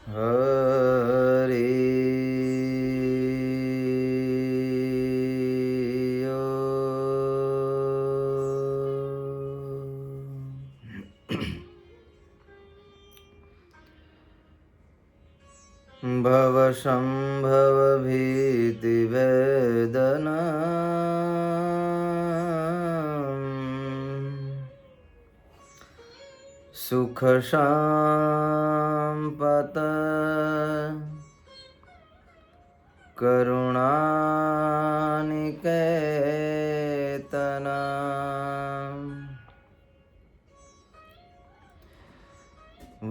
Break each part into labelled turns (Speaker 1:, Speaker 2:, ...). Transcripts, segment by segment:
Speaker 1: હરિ ભવશંભવ ભીતિવેદના સુખ સંપત કરુણાનિકેતના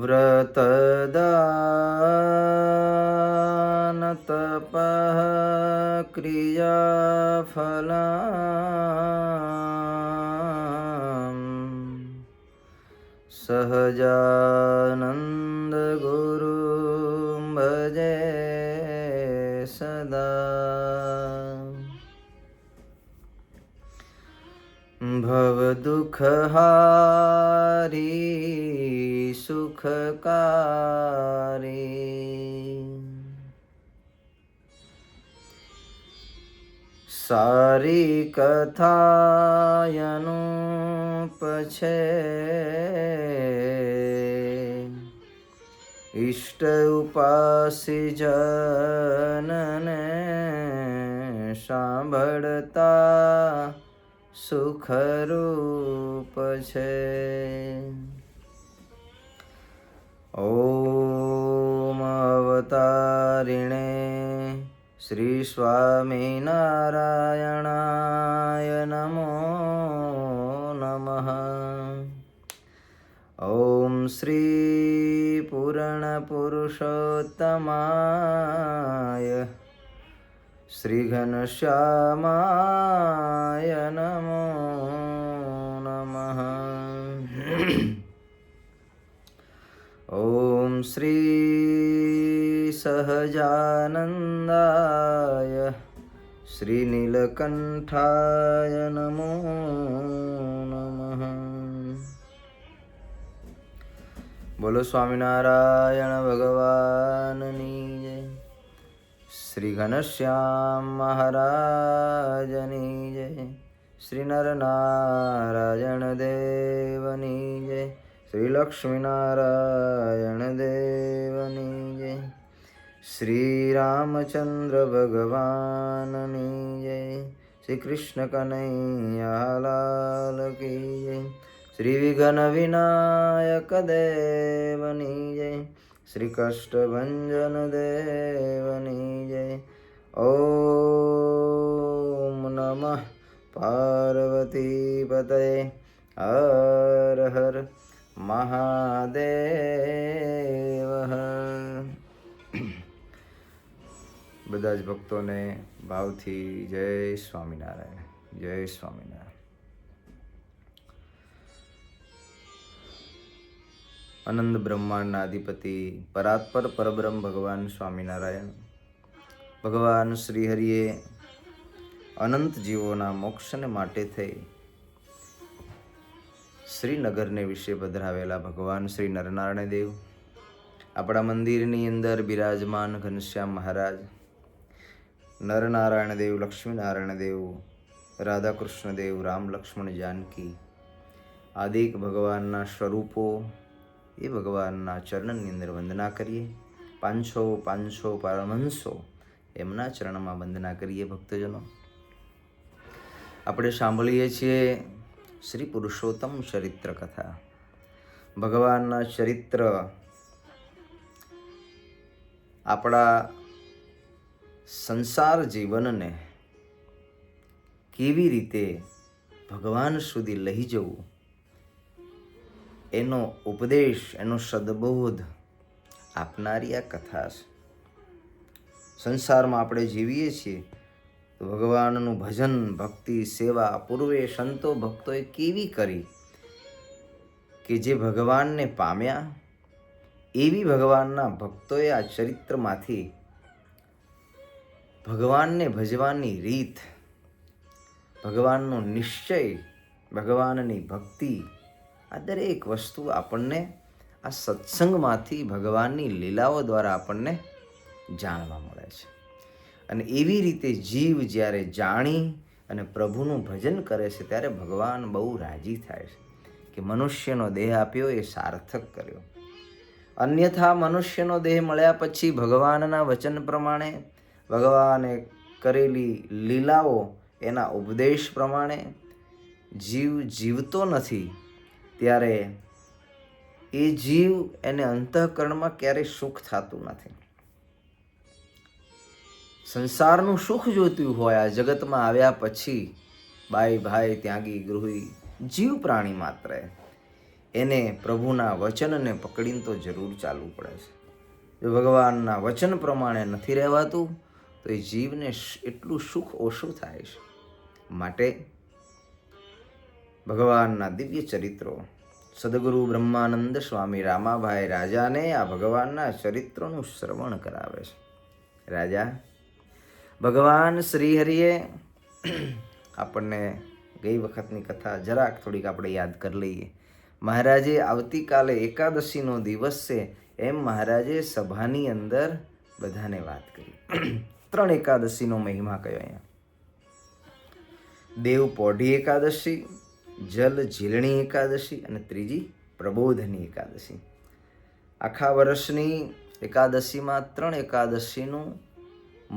Speaker 1: વ્રતદાન તપઃ ક્રિયાફલમ સહજાનંદ ગુરુ ભજે સદા ભવદુઃખહારી સુખકારી સારી કથાયનુપછે ઇષ્ટ ઉપાસી જનને સાંભળતા સુખરૂપ છે. ઓમ અવતારિણે શ્રી સ્વામિનારાયણાય નમો નમઃ. ઓમ શ્રી પૂર્ણ પુરુષોત્તમાય શ્રી ઘનશ્યામાય નમો નમઃ. ઓમ શ્રી સહજાનંદાય શ્રી નીલકંઠાય નમો નમઃ. બોલો સ્વામિનારાયણ ભગવાનની જય. શ્રી ઘનશ્યામ મહારાજની જય. શ્રી નરનારાયણ દેવની જય. શ્રી લક્ષ્મીનારાયણ દેવની જય. શ્રી રામચંદ્ર ભગવાનની જય. શ્રી કૃષ્ણ કનૈયા લાલ કી જય. શ્રી વિઘ્ન વિનાયક દેવની જય. શ્રી કષ્ટભંજન દેવની જય. ઓમ નમઃ પાર્વતી પતયે હર હર મહાદેવ. બધા જ ભક્તોને ભાવથી જય સ્વામિનારાયણ. જય સ્વામિનારાયણ. અનંત બ્રહ્માંડના અધિપતિ પરાત્પર પરબ્રહ્મ ભગવાન સ્વામિનારાયણ ભગવાન શ્રી હરિએ અનંત જીવોના મોક્ષને માટે થઈ શ્રીનગરને વિશે પધરાવેલા ભગવાન શ્રી નરનારાયણ દેવ આપણા મંદિરની અંદર બિરાજમાન ઘનશ્યામ મહારાજ, નરનારાયણ દેવ, લક્ષ્મીનારાયણ દેવ, રાધાકૃષ્ણ દેવ, રામ લક્ષ્મણ જાનકી આદિક ભગવાનના સ્વરૂપો એ ભગવાનના ચરણની અંદર વંદના કરીએ. પાંચસો પરમહંસો એમના ચરણમાં વંદના કરીએ. ભક્તજનો, આપણે સાંભળીએ છીએ શ્રી પુરુષોત્તમ ચરિત્ર કથા. ભગવાનના ચરિત્ર આપણા સંસાર જીવનને કેવી રીતે ભગવાન સુધી લઈ જવું, એનો ઉપદેશ, એનો સદબોધ આપનારી આ કથા છે. સંસારમાં આપણે જીવીએ છીએ તો ભગવાનનું ભજન, ભક્તિ, સેવા પૂર્વે સંતો ભક્તોએ કેવી કરી કે જે ભગવાનને પામ્યા, એવી ભગવાનના ભક્તોએ આ ચરિત્રમાંથી ભગવાનને ભજવાની રીત, ભગવાનનો નિશ્ચય, ભગવાનની ભક્તિ, આ દરેક વસ્તુ આપણને આ સત્સંગમાંથી ભગવાનની લીલાઓ દ્વારા આપણને જાણવા મળે છે. અને એવી રીતે જીવ જ્યારે જાણી અને પ્રભુનું ભજન કરે છે ત્યારે ભગવાન બહુ રાજી થાય છે કે મનુષ્યનો દેહ આપ્યો એ સાર્થક કર્યો. અન્યથા મનુષ્યનો દેહ મળ્યા પછી ભગવાનના વચન પ્રમાણે, ભગવાને કરેલી લીલાઓ એના ઉપદેશ પ્રમાણે જીવ જીવતો નથી, ત્યારે એ જીવ એને અંતઃકરણમાં ક્યારેય સુખ થતું નથી. સંસારનું સુખ જોતું હોય આ જગતમાં આવ્યા પછી બાઈ ભાઈ ત્યાગી ગૃહી જીવ પ્રાણી માત્ર એને પ્રભુના વચનને પકડીને તો જરૂર ચાલવું પડે છે. જો ભગવાનના વચન પ્રમાણે નથી રહેવાતું તો એ જીવને એટલું સુખ ઓછું થાય છે. માટે ભગવાનના દિવ્ય ચરિત્રો સદગુરુ બ્રહ્માનંદ સ્વામી રામાભાઈ રાજાને આ ભગવાનના ચરિત્રોનું શ્રવણ કરાવે છે. રાજા, ભગવાન શ્રીહરિએ આપણને ગઈ વખતની કથા જરાક થોડીક આપણે યાદ કરી લઈએ. મહારાજે આવતીકાલે એકાદશીનો દિવસ છે એમ મહારાજે સભાની અંદર બધાને વાત કરી. 3 એકાદશીનો મહિમા કયો અહીંયા. દેવ પોઢી એકાદશી, જલ ઝીલણી એકાદશી અને ત્રીજી પ્રબોધની એકાદશી. આખા વર્ષની એકાદશીમાં 3 એકાદશીનું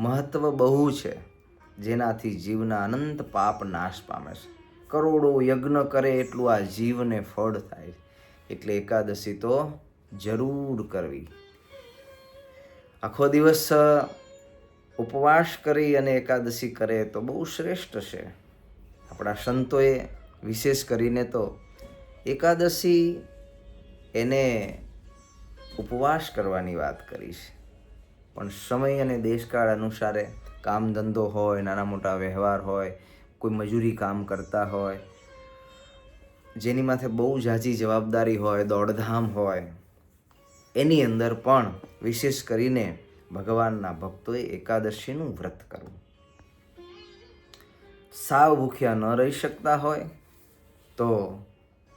Speaker 1: મહત્વ બહુ છે, જેનાથી જીવના અનંત પાપ નાશ પામે છે. કરોડો યજ્ઞ કરે એટલું આ જીવને ફળ થાય, એટલે એકાદશી તો જરૂર કરવી. આખો દિવસ ઉપવાસ કરી અને એકાદશી કરે તો બહુ શ્રેષ્ઠ છે. આપણા સંતોએ વિશેષ કરીને તો એકાદશી એને ઉપવાસ કરવાની વાત કરી છે. પણ સમય અને દેશકાળ અનુસારે કામ ધંધો હોય, નાના મોટા વ્યવહાર હોય, કોઈ મજૂરી કામ કરતા હોય, જેની માથે બહુ ઝાઝી જવાબદારી હોય, દોડધામ હોય, એની અંદર પણ વિશેષ કરીને ભગવાનના ભક્તોએ એકાદશીનું વ્રત કરવું. સાવ ભૂખ્યા ન રહી શકતા હોય તો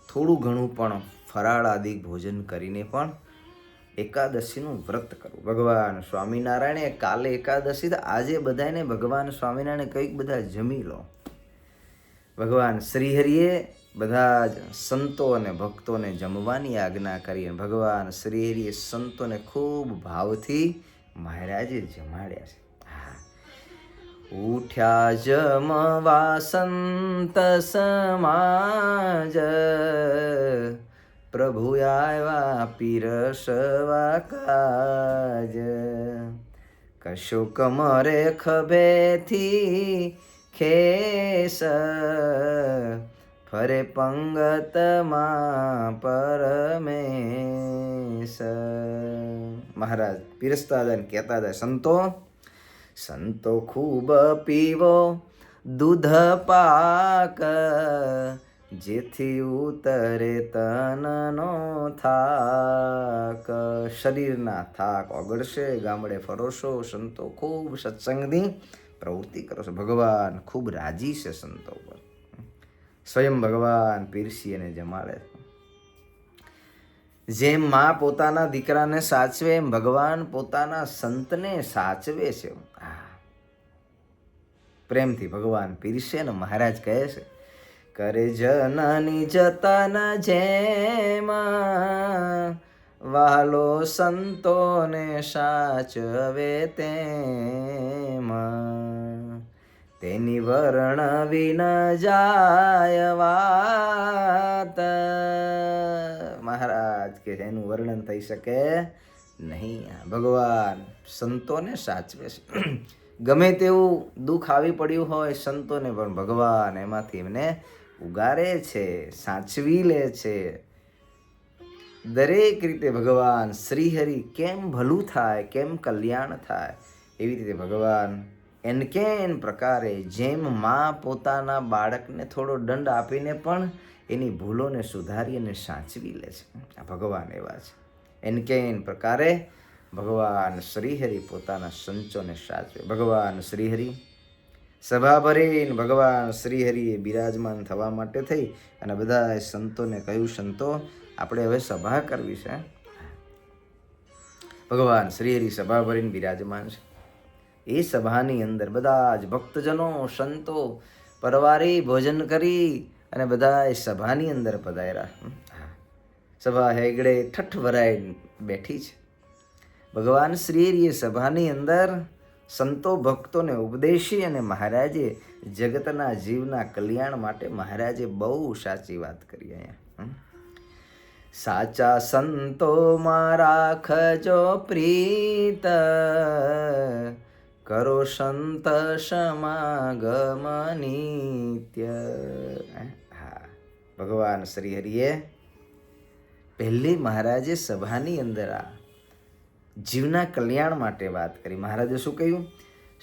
Speaker 1: થોડું ઘણું પણ ફરાળ આદિ ભોજન કરીને પણ એકાદશીનું વ્રત કરવું. ભગવાન સ્વામિનારાયણે કાલે એકાદશી, આજે બધાને ભગવાન સ્વામિનારાયણે કંઈક બધા જમી લો. ભગવાન શ્રીહરિએ બધા જ સંતો અને ભક્તોને જમવાની આજ્ઞા કરી. ભગવાન શ્રીહરિએ સંતોને ખૂબ ભાવથી મહારાજે જમાડ્યા છે. ઉઠ્યા જમવા સંત સમાજ, પ્રભુ આવ્યા પીરસવા કાજ. કશો કમરે ખભેથી ખેસ, ફરે પંગતમાં પરમેશ. મહારાજ પીરસતા હતા ને કહેતા હતા, સંતો ખૂબ પીવો દૂધ પાક, જેથી ઉતરે તનનો થાક. શરીરના થાક ઓગળશે, ગામડે ફરોશો, સંતો ખૂબ સત્સંગની પ્રવૃત્તિ કરો છો. ભગવાન ખૂબ રાજી છે સંતો પર. સ્વયં ભગવાન પીરસી અને જમાડે. જેમ મા પોતાના દીકરાને સાચવે એમ ભગવાન પોતાના સંતને સાચવે છે. પ્રેમથી ભગવાન પીરસે ને મહારાજ કહે છે, કરે જનની જતન જેમ, વાલો સંતોને સાચવે તેમ. તેની વર્ણવી ન જાય વાત. મહારાજ કે એનું વર્ણન થઈ શકે નહીં. ભગવાન સંતોને સાચવે છે. ગમે તેવું દુઃખ આવી પડ્યું હોય સંતોને, પણ ભગવાન એમાંથી એમને ઉગારે છે, સાચવી લે છે. દરેક રીતે ભગવાન શ્રીહરિ કેમ ભલું થાય, કેમ કલ્યાણ થાય, એવી રીતે ભગવાન એનકેન પ્રકારે જેમ મા પોતાના બાળકને થોડો દંડ આપીને પણ એની ભૂલોને સુધારી અને સાચવી લે છે. આ ભગવાન એવા છે. એનકેન પ્રકારે ભગવાન શ્રીહરિ પોતાના સંતોને સાચવે. ભગવાન શ્રીહરિ સભા ભરીને ભગવાન શ્રીહરિએ બિરાજમાન થવા માટે થઈ અને બધા સંતોને કહ્યું, સંતો આપણે હવે સભા કરવી છે, ભગવાન શ્રી હરિ સભા ભરીને બિરાજમાન છે. એ સભાની અંદર બધા જ ભક્તજનો સંતો પરવારી ભોજન કરી અને બધા એ સભાની અંદર પધાર્યા. સભા હેગડે ઠઠ ભરાઈ બેઠી છે. ભગવાન શ્રી હરિએ સભાની અંદર સંતો ભક્તોને ઉપદેશી અને મહારાજે જગતના જીવના કલ્યાણ માટે મહારાજે બહુ સાચી વાત કરી. અહીંયા સાચા સંતોમાં રાખજો પ્રીત, કરો સંત સમાગમ નિત્ય. હા, ભગવાન શ્રી હરિએ પહેલી મહારાજે સભાની અંદર આ જીવના કલ્યાણ માટે વાત કરી. મહારાજે શું કહ્યું?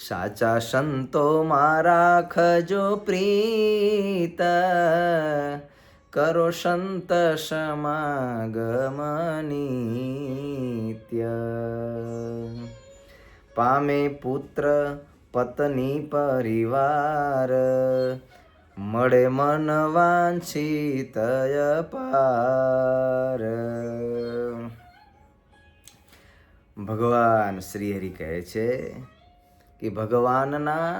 Speaker 1: સાચા સંતોમાં રાખજો પ્રીત, કરો સંત સમાગમ નિત્ય. પામે પુત્ર પત્ની પરિવાર, મળે મન વાંછિત અપાર. ભગવાન શ્રી હરિ કહે છે કે ભગવાનના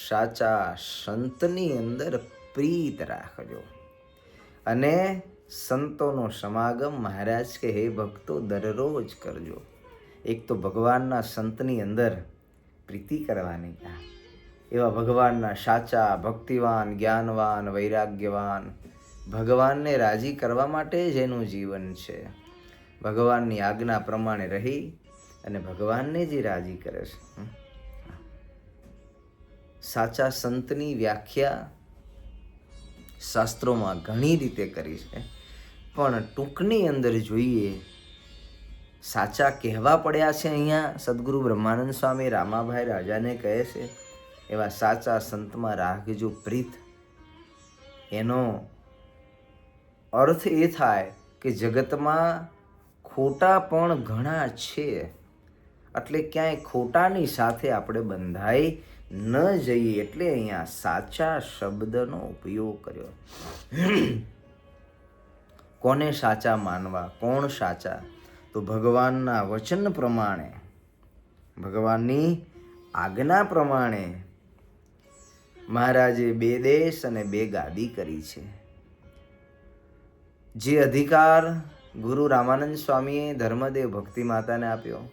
Speaker 1: સાચા સંતની અંદર પ્રીત રાખજો અને સંતોનો સમાગમ મહારાજ કે હે ભક્તો દરરોજ કરજો. એક તો ભગવાનના સંતની અંદર પ્રીતિ કરવાની, એવા ભગવાનના સાચા ભક્તિવાન જ્ઞાનવાન વૈરાગ્યવાન ભગવાનને રાજી કરવા માટે જ એનું જીવન છે. ભગવાનની આજ્ઞા પ્રમાણે રહી અને ભગવાનને જે રાજી કરે છે. સાચા સંતની વ્યાખ્યા શાસ્ત્રોમાં ઘણી રીતે કરી છે, પણ ટૂંકની અંદર જોઈએ સાચા કહેવા પડ્યા છે. અહીંયા સદગુરુ બ્રહ્માનંદ સ્વામી રામાભાઈ રાજાને કહે છે એવા સાચા સંતમાં રાખજો પ્રીત. એનો અર્થ એ થાય કે જગતમાં ખોટા પણ ઘણા છે, એટલે ક્યાંય ખોટાની સાથે આપણે બંધાઈ ન જઈએ, એટલે અહીંયા સાચા શબ્દનો ઉપયોગ કર્યો. કોને સાચા માનવા? કોણ સાચા? તો ભગવાનના વચન પ્રમાણે, ભગવાનની આજ્ઞા પ્રમાણે મહારાજે 2 દેશ અને 2 ગાદી કરી છે. જે અધિકાર ગુરુ રામાનંદ સ્વામીએ ધર્મદેવ ભક્તિ માતાને આપ્યો,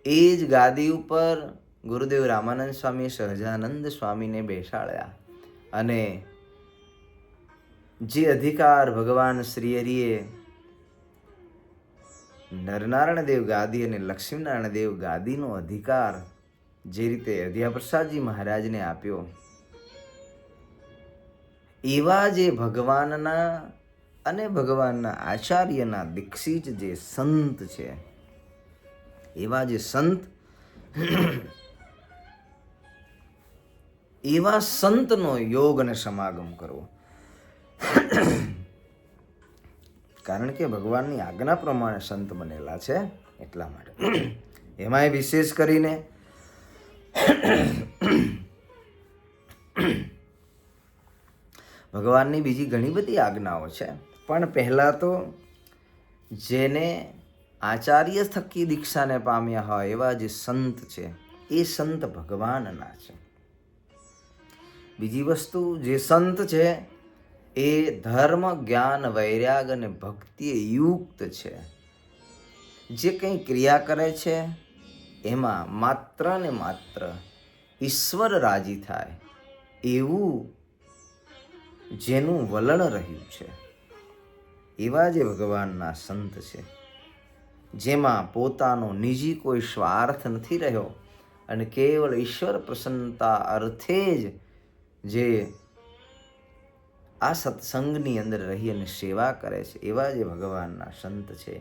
Speaker 1: એ જ ગાદી ઉપર ગુરુદેવ રામાનંદ સ્વામી સહજાનંદ સ્વામીને બેસાડ્યા. અને જે અધિકાર ભગવાન શ્રી હરિએ નરનારાયણ દેવ ગાદી અને લક્ષ્મીનારાયણ દેવ ગાદીનો અધિકાર જે રીતે અધ્યાપ્રસાદજી મહારાજને આપ્યો, એવા જે ભગવાનના અને ભગવાનના આચાર્યના દીક્ષિત જે સંત છે, એવા જે સંત, એવા સંતનો યોગ અને સમાગમ કરવો. કારણ કે ભગવાનની આજ્ઞા પ્રમાણે સંત બનેલા છે, એટલા માટે. એમાંય વિશેષ કરીને ભગવાનની બીજી ઘણી બધી આજ્ઞાઓ છે, પણ પહેલાં તો જેને આચાર્ય થકી દીક્ષાને પામ્યા હોય એવા જે સંત છે, એ સંત ભગવાનના છે. બીજી વસ્તુ, જે સંત છે એ ધર્મ જ્ઞાન વૈરાગ અને ભક્તિએ યુક્ત છે. જે કંઈ ક્રિયા કરે છે એમાં માત્ર ને માત્ર ઈશ્વર રાજી થાય એવું જેનું વલણ રહ્યું છે, એવા જે ભગવાનના સંત છે, જેમાં પોતાનો નિજી કોઈ સ્વાર્થ નથી રહ્યો અને કેવળ ઈશ્વર પ્રસન્નતા અર્થે જ જે આ સત્સંગની અંદર રહી અને સેવા કરે છે, એવા જે ભગવાનના સંત છે,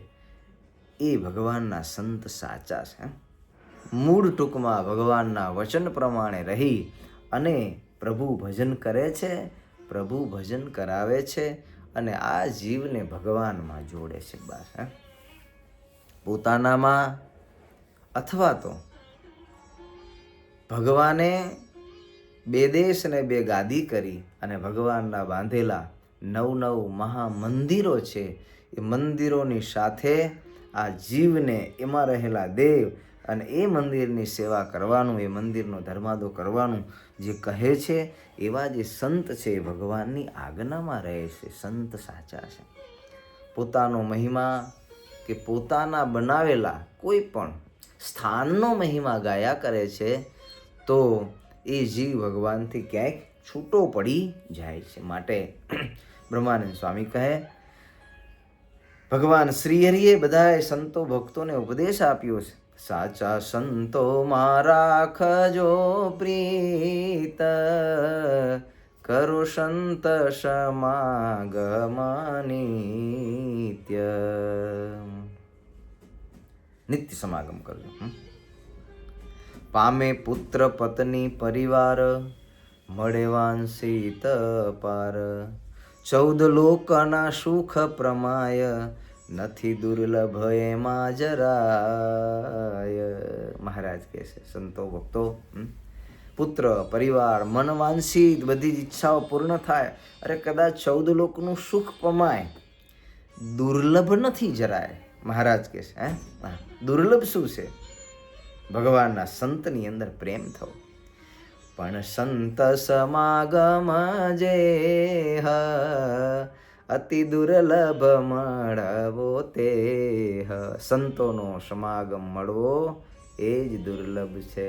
Speaker 1: એ ભગવાનના સંત સાચા છે. મૂળ ટૂંકમાં ભગવાનના વચન પ્રમાણે રહી અને પ્રભુ ભજન કરે છે, પ્રભુ ભજન કરાવે છે અને આ જીવને ભગવાનમાં જોડે છે. બસ પોતાનામાં અથવા તો ભગવાને 2 દેશ અને 2 ગાદી કરી અને ભગવાનના બાંધેલા 9 મહામંદિરો છે, એ મંદિરોની સાથે આ જીવને એમાં રહેલા દેવ અને એ મંદિરની સેવા કરવાનું, એ મંદિરનો ધર્માદો કરવાનું જે કહે છે, એવા જે સંત છે એ ભગવાનની આજ્ઞામાં રહે છે. સંત સાચા છે. પોતાનો મહિમા કે પોતાના બનાવેલા કોઈ પણ સ્થાનનો મહિમા ગાયા કરે છે તો એ જીવ ભગવાનથી ક્યાંક છૂટો પડી જાય છે. માટે બ્રહ્માનંદ સ્વામી કહે, ભગવાન શ્રીહરિએ બધાએ સંતો ભક્તોને ઉપદેશ આપ્યો છે. સાચા સંતો માં રાખજો પ્રીત, કરો સંત સમાગમ નિત્ય. નિત્ય સમાગમ કરજો. પામે પુત્ર પત્ની પરિવાર, મળે વાંસિત પાર. 14 લોકના સુખ પ્રમાય, નથી દુર્લભ એમાં જરાય. મહારાજ કહે છે સંતો ભક્તો, પુત્ર પરિવાર મન વાંસિત બધી જ ઈચ્છાઓ પૂર્ણ થાય. અરે કદાચ 14 લોકનું સુખ પમાય, દુર્લભ નથી જરાય. મહારાજ કહે છે દુર્લભ શું છે? ભગવાનના સંતની અંદર પ્રેમ થવો. પણ સંત સમાગમ જે અતિ દુર્લભ મળવો તે. સંતોનો સમાગમ મળવો એ જ દુર્લભ છે.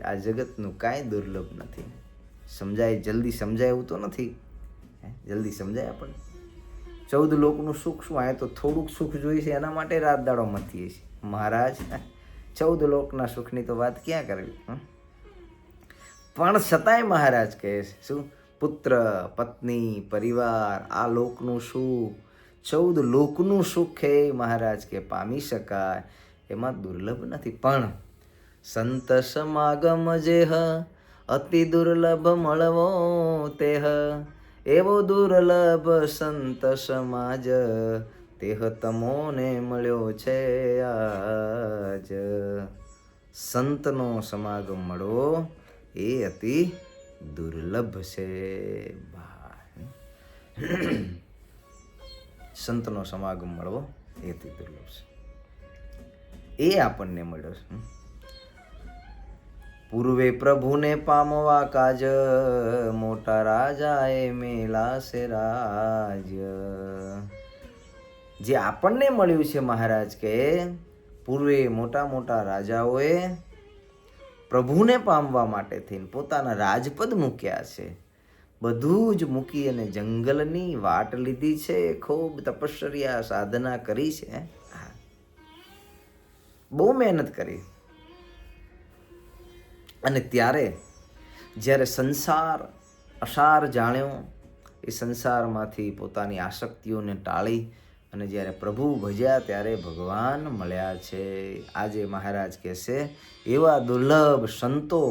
Speaker 1: આ જગતનું કાંઈ દુર્લભ નથી. સમજાય, જલ્દી સમજાય એવું તો નથી. જલ્દી સમજાય આપણને. 14 લોકનું સુખ શું? આ તો થોડુંક સુખ જોઈએ છે, એના માટે રાત દાડો મથીએ છીએ. મહારાજ 14 લોકના સુખની તો વાત ક્યાં કરવી. પણ છતાંય મહારાજ કહે છે શું? પુત્ર પત્ની પરિવાર, આ લોકનું સુખ, 14 લોકનું સુખ એ મહારાજ કે પામી શકાય, એમાં દુર્લભ નથી. પણ સંત સમાગમ જે અતિ દુર્લભ મળવો તે, એવો દુર્લભ સંત સમાજ તેહ તમોને મળ્યો છે આજ. સંતનો સમાગમ મળવો એ અતિ દુર્લભ છે. સંતનો સમાગમ મળવો એ અતિ દુર્લભ છે. એ આપણને મળ્યો છે. પૂર્વે પ્રભુને પામવા કાજ, મોટા રાજાએ મેલા છે રાજ. જે આપણને મળ્યું છે મહારાજ કે પૂર્વે મોટા મોટા રાજાઓએ પ્રભુને પામવા માટે થઈને પોતાના રાજપદ મૂક્યા છે. બધું જ મૂકી અને જંગલની વાટ લીધી છે. ખૂબ તપશ્ચર્યા સાધના કરી છે. બહુ મહેનત કરી. અને ત્યારે જ્યારે સંસાર અસાર જાણ્યો, એ સંસારમાંથી પોતાની આસક્તિઓને ટાળી અને જ્યારે પ્રભુ ભજ્યા ત્યારે ભગવાન મળ્યા છે. આજે મહારાજ કહેશે એવા દુર્લભ સંતો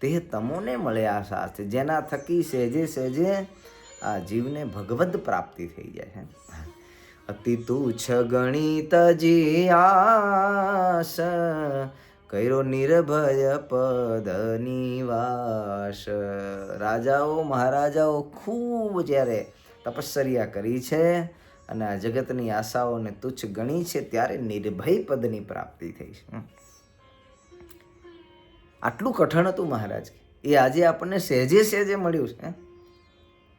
Speaker 1: તે તમોને મળ્યા સાથે, જેના થકી સહેજે સહેજે આ જીવને ભગવદ પ્રાપ્તિ થઈ જાય છે. અતિ તુચ્છ ગણિત જીયાસ, કર્યો નિર્ભય પદ નિવાસ. રાજાઓ મહારાજાઓ ખૂબ જ્યારે તપશ્ચર્યા કરી છે અને આ જગતની આશાઓને તુચ્છ ગણી છે, ત્યારે નિર્ભય પદની પ્રાપ્તિ થઈ છે. આટલું કઠણ હતું મહારાજ, એ આજે આપણને સહેજે સહેજે મળ્યું છે.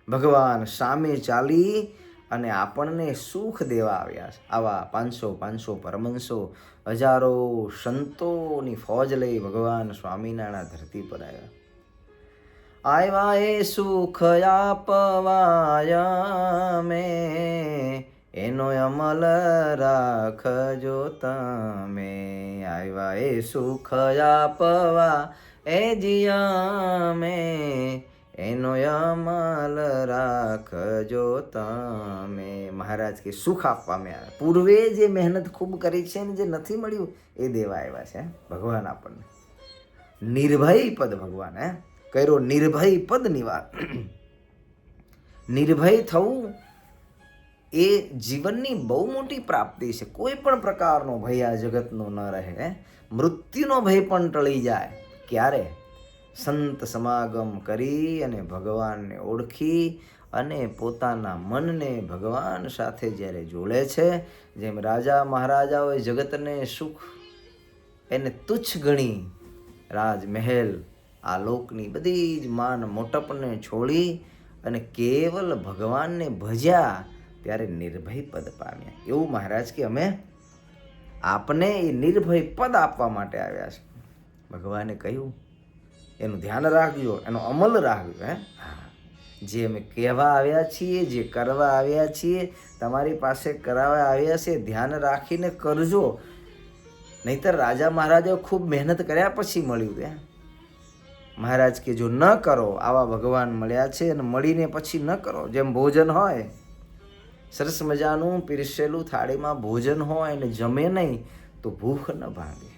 Speaker 1: ભગવાન સામે ચાલી અને આપણને સુખ દેવા આવ્યા છે. આવા 500 પરમહંસો, હજારો સંતોની ફોજ લઈ ભગવાન સ્વામિનારાયણ ધરતી પર આવ્યા. આવ્યા એ સુખ આપવાયા મેં, એનો અમલ રાખજો તમે. આવ્યા એ સુખ આપવા એ જીયા મેં, એનો અમલ રાખજો તમે. મહારાજ કે સુખ આપવા મેં આવ્યા. પૂર્વે જે મહેનત ખૂબ કરી છે ને જે નથી મળ્યું એ દેવા આવ્યા છે ભગવાન આપણને. નિર્ભય પદ ભગવાન કર્યો નિર્ભય પદ નિવાસ. નિર્ભય થવું એ જીવનની બહુ મોટી પ્રાપ્તિ છે. કોઈ પણ પ્રકારનો ભય આ જગતનો ન રહે. મૃત્યુનો ભય પણ ટળી જાય. ક્યારે? સંત સમાગમ કરી અને ભગવાનને ઓળખી અને પોતાના મનને ભગવાન સાથે જ્યારે જોડે છે, જેમ રાજા મહારાજાઓએ જગતને સુખ એને તુચ્છ ગણી રાજમહેલ આલોકની બધી જ માન મોટપને છોડી અને કેવલ ભગવાનને ભજ્યા ત્યારે નિર્ભય પદ પામ્યા. એવું મહારાજ કે અમે આપને એ નિર્ભય પદ આપવા માટે આવ્યા છે. ભગવાને કહ્યું એનું ધ્યાન રાખજો, એનો અમલ રાખજો. જે અમે કહેવા આવ્યા છીએ, જે કરવા આવ્યા છીએ, તમારી પાસે કરાવવા આવ્યા છે, ધ્યાન રાખીને કરજો. નહીતર રાજા મહારાજાઓ ખૂબ મહેનત કર્યા પછી મળ્યું. મહારાજ કે જો ન કરો, આવા ભગવાન મળ્યા છે અને મળીને પછી ન કરો. જેમ ભોજન હોય, સરસ મજાનું પીરસેલું થાળીમાં ભોજન હોય અને જમે નહીં તો ભૂખ ન ભાગે.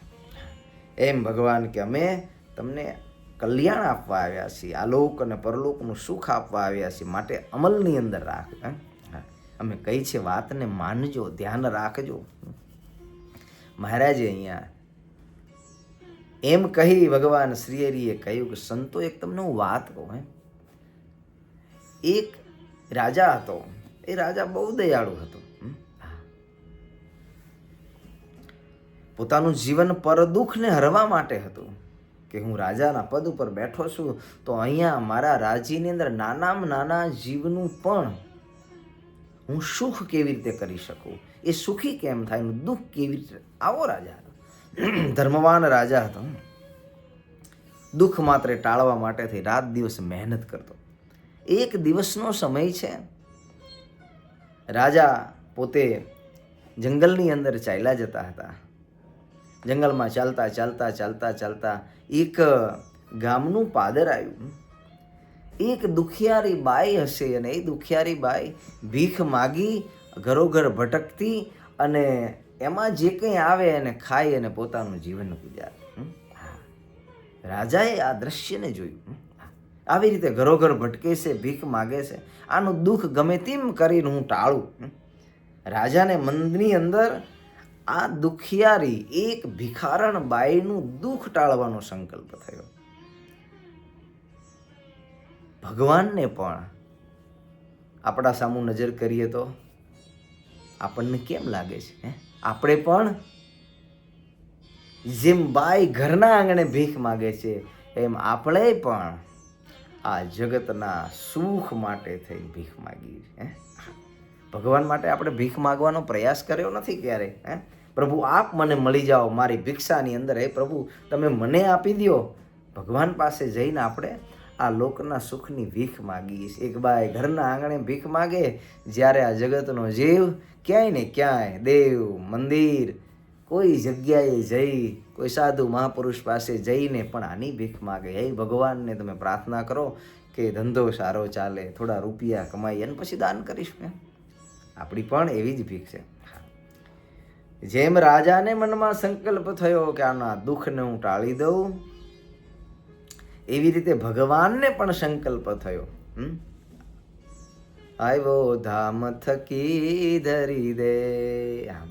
Speaker 1: એમ ભગવાન કે અમે તમને કલ્યાણ આપવા આવ્યા છીએ, આલોક અને પરલોકનું સુખ આપવા આવ્યા છીએ, માટે અમલની અંદર રાખ. અમે કઈ છે વાતને માનજો, ધ્યાન રાખજો. મહારાજે અહીંયા એમ કહી ભગવાન શ્રીહરિએ કહ્યું કે સંતો, એક તમને હું વાત કહું. એક રાજા હતો. એ રાજા બહુ દયાળુ હતો. પોતાનું જીવન પર દુઃખને હરવા માટે હતું કે હું રાજાના પદ ઉપર બેઠો છું તો અહીંયા મારા રાજ્યની અંદર નાનામાં નાના જીવનું પણ હું સુખ કેવી રીતે કરી શકું, એ સુખી કેમ થાય, એનું દુઃખ કેવી રીતે. આવો રાજા હતો, ધર્મવાન રાજા હતો. દુઃખ માત્ર ટાળવા માટે થઈ રાત દિવસ મહેનત કરતો. એક દિવસનો સમય છે. રાજા પોતે જંગલની અંદર ચાલ્યા જતા હતા. જંગલમાં ચાલતા ચાલતા ચાલતા ચાલતા એક ગામનું પાદર આવ્યું. એક દુખિયારી બાઈ હશે અને એ દુખિયારી બાઈ ભીખ માગી ઘરોઘર ભટકતી અને એમાં જે કંઈ આવે એને ખાઈ અને પોતાનું જીવન ગુજારે. રાજાએ આ દ્રશ્યને જોયું. આવી રીતે ઘરોઘર ભટકે છે, ભીખ માગે છે. આનું દુઃખ ગમે તેમ કરીને હું ટાળું. રાજાને મનની અંદર આ દુખિયારી એક ભિખારણ બાઈનું દુઃખ ટાળવાનો સંકલ્પ થયો. ભગવાનને પણ આપણા સામું નજર કરીએ તો આપણને કેમ લાગે છે? આપણે પણ જેમ બાઈ ઘરના આંગણે ભીખ માગે છે એમ આપણે પણ આ જગતના સુખ માટે થઈ ભીખ માગી. ભગવાન માટે આપણે ભીખ માગવાનો પ્રયાસ કર્યો નથી ક્યારે. પ્રભુ આપ મને મળી જાઓ મારી ભિક્ષાની અંદર, હે પ્રભુ તમે મને આપી દો. ભગવાન પાસે જઈને આપણે આ લોકના સુખની ભીખ માગીએ છીએ. એક બાઈ ઘરના આંગણે ભીખ માગે, જ્યારે આ જગતનો જીવ ક્યાંય ને ક્યાંય દેવ મંદિર કોઈ જગ્યાએ જઈ કોઈ સાધુ મહાપુરુષ પાસે જઈને પણ આની ભીખ માગે. હે ભગવાનને તમે પ્રાર્થના કરો કે ધંધો સારો ચાલે, થોડા રૂપિયા કમાઈ અને પછી દાન કરીશ. આપણી પણ એવી જ ભીખ છે. જેમ રાજાને મનમાં સંકલ્પ થયો કે આના દુઃખને હું ટાળી દઉં, એવી રીતે ભગવાનને પણ સંકલ્પ થયો. આવ્યો ધામ થકી ધરી દે.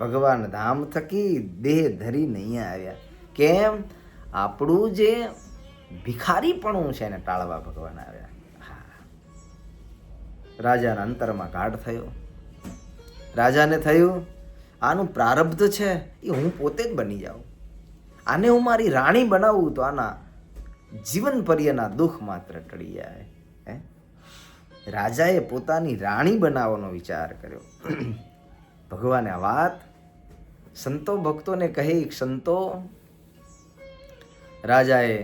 Speaker 1: ભગવાન ધામ થકી દેહ ધરી નહીં આવ્યા. કેમ? આપણું જે ભિખારીપણું છે એને ટાળવા ભગવાન આવ્યા. રાજાના અંતરમાં ગાઢ થયો. રાજાને થયું આનું પ્રારબ્ધ છે એ હું પોતે જ બની જાઉં. આને હું મારી રાણી બનાવું તો આના જીવન પર્યના દુઃખ માત્ર ટળી જાય. રાજાએ પોતાની રાણી બનાવવાનો વિચાર કર્યો. ભગવાને આ વાત સંતો ભક્તોને કહી. સંતો, રાજાએ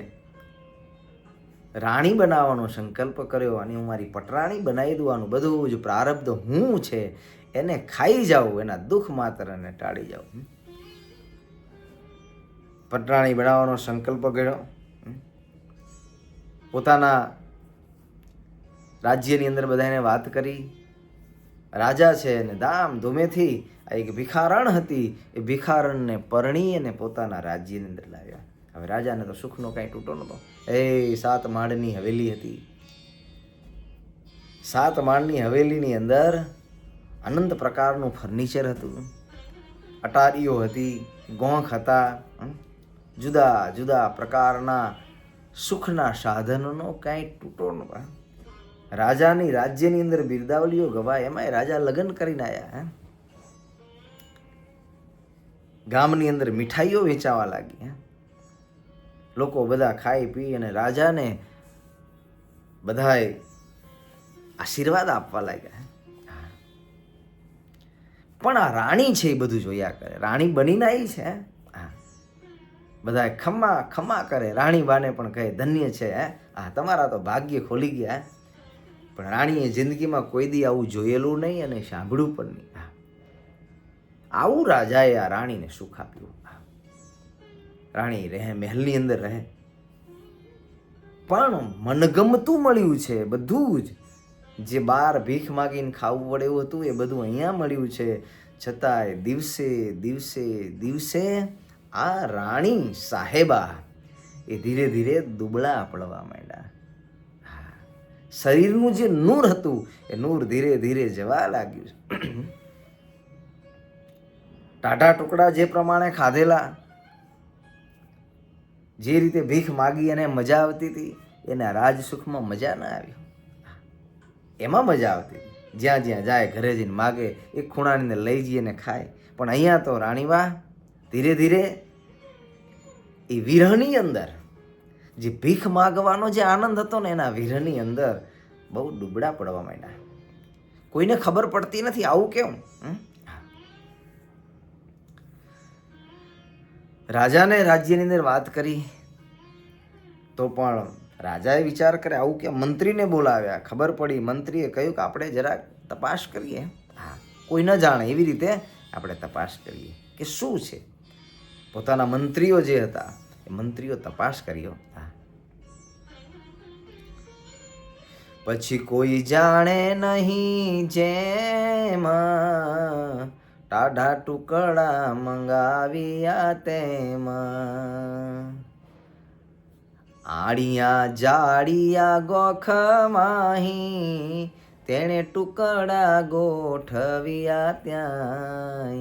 Speaker 1: રાણી બનાવવાનો સંકલ્પ કર્યો અને હું મારી પટરાણી બનાવી દઉં. આનું બધું જ પ્રારબ્ધ હું છે એને ખાઈ જાઉં, એના દુઃખ માત્રને ટાળી જાઉં. પટરાણી બનાવવાનો સંકલ્પ કર્યો. પોતાના રાજ્યની અંદર બધાને વાત કરી. રાજા છે અને ધામધૂમેથી આ એક ભિખારણ હતી, એ ભિખારણને પરણી અને પોતાના રાજ્યની અંદર લાવ્યા. હવે રાજાને તો સુખનો કાંઈ તૂટો નહોતો. 7 માળની હવેલી હતી. 7 માળની હવેલીની અંદર અનંત પ્રકારનું ફર્નિચર હતું, અટારીઓ હતી, ગોંખ હતા, જુદા જુદા પ્રકારના સુખના સાધનોનો કાંઈ તૂટો નહોતો. રાજાની રાજ્યની અંદર બિરદાવલીઓ ગવાય, એમાંય રાજા લગ્ન કરીને આવ્યા. ગામની અંદર મીઠાઈઓ વેચાવા લાગી. લોકો બધા ખાઈ પી અને રાજાને બધાએ આશીર્વાદ આપવા લાગ્યા. પણ આ રાણી છે એ બધું જોયા કરે. રાણી બનીને આવી છે. બધા ખમ્મા ખમ્મા કરે. રાણી બાને પણ કહે ધન્ય છે, તમારા તો ભાગ્ય ખોલી ગયા. પણ રાણીએ જિંદગીમાં કોઈ દી આવું જોયેલું નહીં અને સાંભળ્યું પણ નહીં. આવું રાજાએ આ રાણીને સુખ આપ્યું. રાણી રહે, મહેલની અંદર રહે, પણ મનગમતું મળ્યું છે બધું જ. જે બહાર ભીખ માગીને ખાવું પડે એવું હતું એ બધું અહીંયા મળ્યું છે. છતાંય દિવસે દિવસે દિવસે આ રાણી સાહેબા એ ધીરે ધીરે દુબળા પડવા માંડ્યા. શરીરનું જે નૂર હતું એ નૂર ધીરે ધીરે જવા લાગ્યું. ટાઢા ટુકડા જે પ્રમાણે ખાધેલા, જે રીતે ભીખ માગી અને મજા આવતી હતી, એના રાજસુખમાં મજા ના આવી. એમાં મજા આવતી હતી જ્યાં જ્યાં જાય ઘરે જઈને માગે, એક ખૂણાની અંદર લઈ જઈએ ને ખાય. પણ અહીંયા તો રાણીવા ધીરે ધીરે એ વિરહની અંદર જે ભીખ માગવાનો જે આનંદ હતો ને એના વિરહની અંદર બહુ ડૂબડા પડવા માંડ્યા. કોઈને ખબર પડતી નથી આવું કેમ. રાજાને રાજ્યની અંદર વાત કરી તો પણ રાજાએ વિચાર કરે આવું કે મંત્રીને બોલાવ્યા. ખબર પડી, મંત્રીએ કહ્યું કે આપણે જરાક તપાસ કરીએ. કોઈ ન જાણે એવી રીતે આપણે તપાસ કરીએ કે શું છે. પોતાના મંત્રીઓ જે હતા એ મંત્રીઓ તપાસ કર્યો. પછી કોઈ જાણે નહીં જેમાં ટાઢા ટુકડા મંગાવ્યા તેમાં, આડિયા જાડિયા ગોખ માહી તેણે ટુકડા ગોઠવ્યા ત્યાં.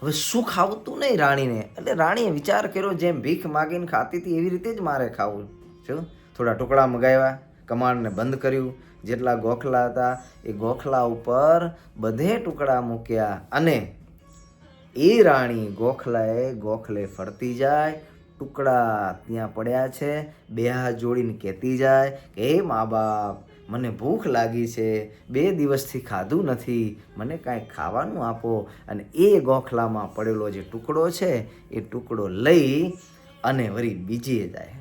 Speaker 1: હવે સુખ આવતું નહીં રાણીને, એટલે રાણીએ વિચાર કર્યો જેમ ભીખ માગીને ખાતી હતી એવી રીતે જ મારે ખાવું. શું થોડા ટુકડા મગાવ્યા, કમાણને બંધ કર્યું, જેટલા ગોખલા હતા એ ગોખલા ઉપર બધે ટુકડા મૂક્યા અને એ રાણી ગોખલે ફરતી જાય. ટુકડા ત્યાં પડ્યા છે, બે હાથ જોડીને કહેતી જાય કે હે મા બાપ, મને ભૂખ લાગી છે, 2 દિવસથી ખાધું નથી, મને કાંઈ ખાવાનું આપો. અને એ ગોખલામાં પડેલો જે ટુકડો છે એ ટુકડો લઈ અને વળી બીજીએ જાય.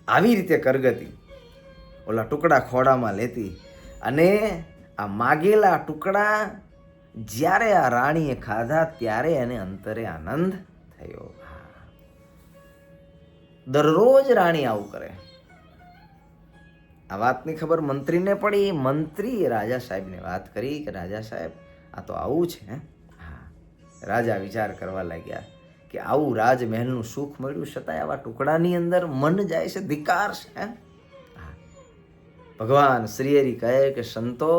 Speaker 1: આવી રીતે કરગતી ઓલા ટુકડા ખોડામાં લેતી અને આ માગેલા ટુકડા જ્યારે આ રાણીએ ખાધા ત્યારે એને અંતરે આનંદ થયો. દરરોજ રાણી આવું કરે. આ વાતની ખબર મંત્રીને પડી. મંત્રીએ રાજા સાહેબને વાત કરી કે રાજા સાહેબ આ તો આવું છે. રાજા વિચાર કરવા લાગ્યા કે આવું રાજમહેલનું સુખ મળ્યું છતાંય આવા ટુકડાની અંદર મન જાય છે, ધિક્કાર છે. ભગવાન શ્રીહરિ કહે કે સંતો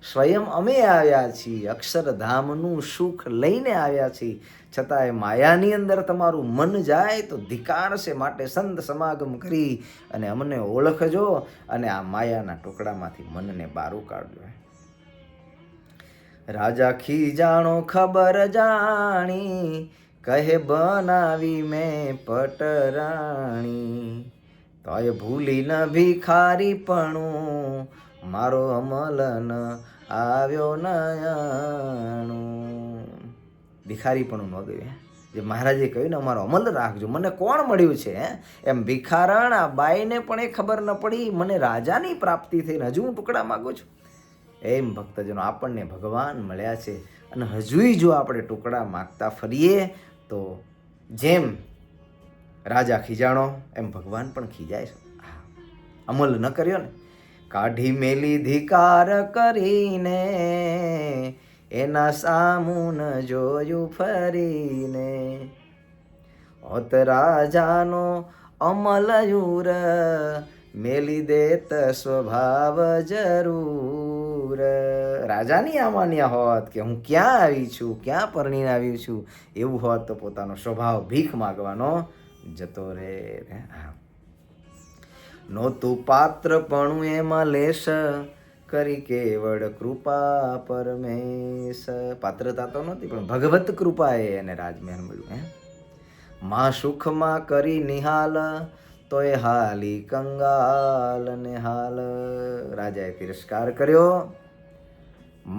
Speaker 1: સ્વયં અમે આવ્યા છીએ, અક્ષરધામનું સુખ લઈને આવ્યા છીએ, છતાંય માયાની અંદર તમારું મન જાય તો ધિક્કાર છે. માટે સંત સમાગમ કરી અને અમને ઓળખજો અને આ માયાના ટુકડામાંથી મનને બારું કાઢજો. રાજા ખીજાણો ખબર જાણી, કહે બનાવી મેં પટરાણી, તોય ભૂલી ન ભિખારીપણું, મારો અમલ ન આવ્યો નયાણું. ભિખારીપણું ન ગયું. જે મહારાજે કહ્યું ને અમારો અમલ રાખજો, મને કોણ મળ્યું છે એમ ભિખારણ આ બાઈને પણ એ ખબર ન પડી મને રાજાની પ્રાપ્તિ થઈને હજુ હું ટુકડા માગું છું. એમ ભક્તજનો આપણને ભગવાન મળ્યા છે અને હજુય જો આપણે ટુકડા માગતા ફરીએ તો જેમ રાજા ખીજાણો એમ ભગવાન પણ ખીજાય છે. અમલ ન કર્યો ને, કાઢી મેલી ધિકાર કરીને, એના સામું ન જોયું ફરીને, હોત રાજાનો અમલયુર, મેલી દેત સ્વભાવ જરૂર. રાજાની આમાન્ય હોત કે હું ક્યાં આવી છું, ક્યાં પરણીને આવી છું, એવું હોત તો પોતાનો સ્વભાવ ભીખ માગવાનો જતો રે. નહોતું પાત્ર પણ એમાં લેશ, કરી કેવળ કૃપા પરમેશ. પાત્રતા તો નહોતી પણ ભગવત કૃપાએ એને રાજમહેલ મળ્યું. હે માં સુખમાં કરી નિહાલ, તોય હાલી કંગાલ ને હાલ. રાજાએ તિરસ્કાર કર્યો.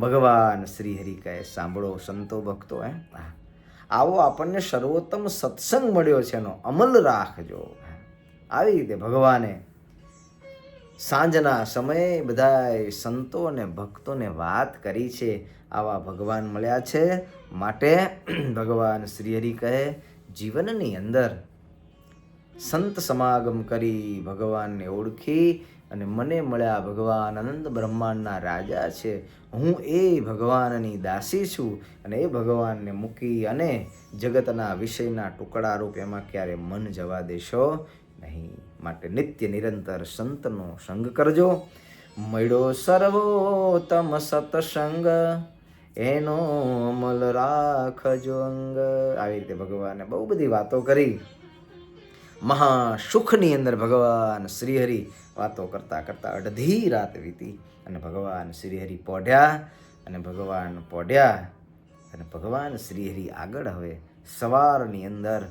Speaker 1: ભગવાન શ્રી હરિ કહે સાંભળો સંતો ભક્તો, આવો આપણને સર્વોત્તમ સત્સંગ મળ્યો છે, એનો અમલ રાખજો. આવી રીતે ભગવાને સાંજના સમયે બધાય સંતો અને ભક્તોને વાત કરી છે. આવા ભગવાન મળ્યા છે, માટે ભગવાન શ્રી હરિ કહે જીવનની અંદર સંત સમાગમ કરી ભગવાનને ઓળખી અને મને મળ્યા ભગવાન અનંત બ્રહ્માંડના રાજા છે. હું એ ભગવાનની દાસી છું અને એ ભગવાનને મૂકી અને જગતના વિષયના ટુકડા રૂપ એમાં ક્યારે મન જવા દેશો નહીં. માટે નિત્ય નિરંતર સંતનો સંગ કરજો. મળ્યો સર્વોત્તમ સત્સંગ, એનો અમલ રાખજો અંગ. આવી રીતે ભગવાને બહુ બધી વાતો કરી. મહાસુખની અંદર ભગવાન શ્રીહરિ વાતો કરતા કરતા અડધી રાત વીતી અને ભગવાન શ્રીહરિ પોઢ્યા. અને ભગવાન શ્રીહરિ આગળ હવે સવારની અંદર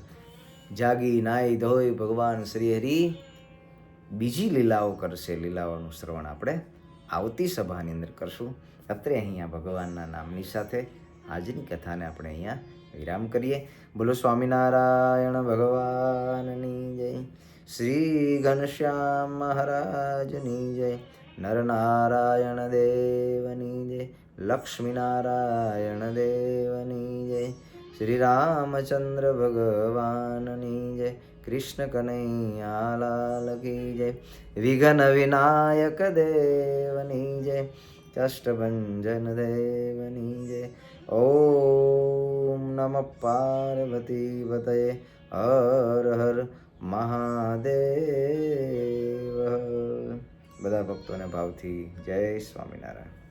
Speaker 1: જાગી નાઈ ધોઈ ભગવાન શ્રીહરિ બીજી લીલાઓ કરશે. લીલાઓનું શ્રવણ આપણે આવતી સભાની અંદર કરશું. અત્રે અહીંયા ભગવાનના નામની સાથે આજની કથાને આપણે અહીંયા વિરામ કરીએ. બોલો સ્વામિનારાયણ ભગવાનની જય. શ્રી ઘનશ્યામ મહારાજની જય. નરનારાયણ દેવની જય. લક્ષ્મીનારાયણ દેવની જય. શ્રી રામચંદ્ર ભગવાનની જય. કૃષ્ણ કનૈયા લાલ કી જય. વિઘ્ન વિનાયક દેવની જય. કષ્ટભંજન દેવની જય. ઓમ નમઃ પાર્વતી પતયે. હર હર મહાદેવ. બધા ભક્તોને ભાવથી જય સ્વામિનારાયણ.